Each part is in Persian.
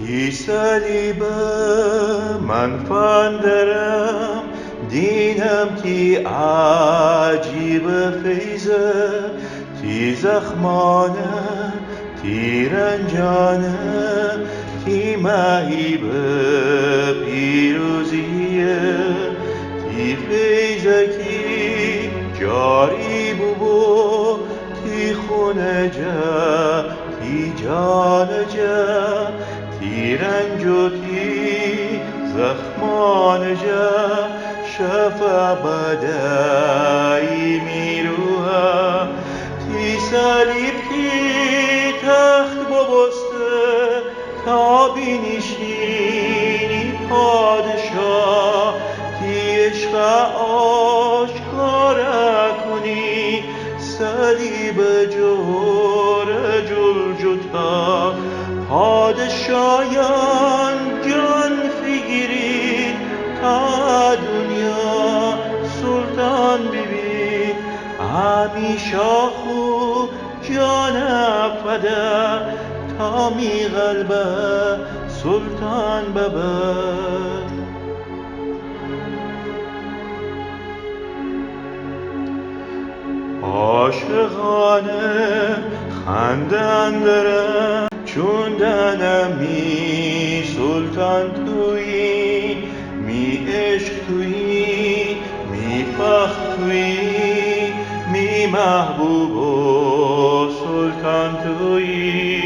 تی صلیب من فأندرم دینم تی عجیب فیضه تی زخمانه تی رنجانه تی مهیب پیروزیه تی فیضکی جاری بو تی خونه جا تی جان جا تی رنج و تی زخمان جا شفا بدایی میروها تی صلیب تی تخت ببسته تا بنشینی پادشاه تی عشق آشکارا کنی صلیب جور جلجتا پادشاهان جان فگیرید تا دنیا سلطان ببین همیشه خوب جان فدا تا می قلبه سلطان ببر عاشقانه خندندرم چون دنمی سلطان تویی می عشق تویی می فخر تویی می محبوب و سلطان تویی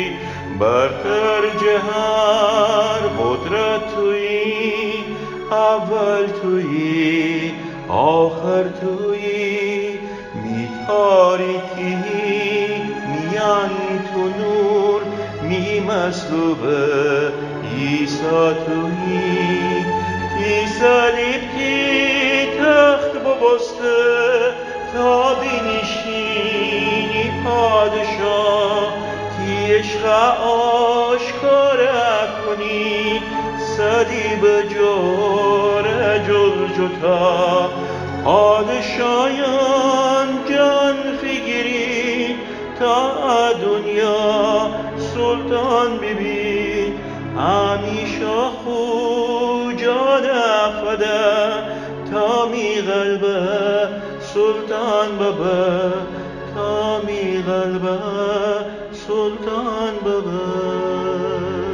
برتر جهر قدرت تویی اول تویی آخر تویی می تاریکی میان تو نور می مصلوب عیسی تویی تی صلیب تی تخت ببسته تا بنشینی پادشاه تی عشق آشکارا کنی صلیب جور جلجتا پادشاهان جان فگیری تا دنیا سلطان ببین همیشه خو جان فدا تا می قلبه سلطان ببر تا می قلبه سلطان ببر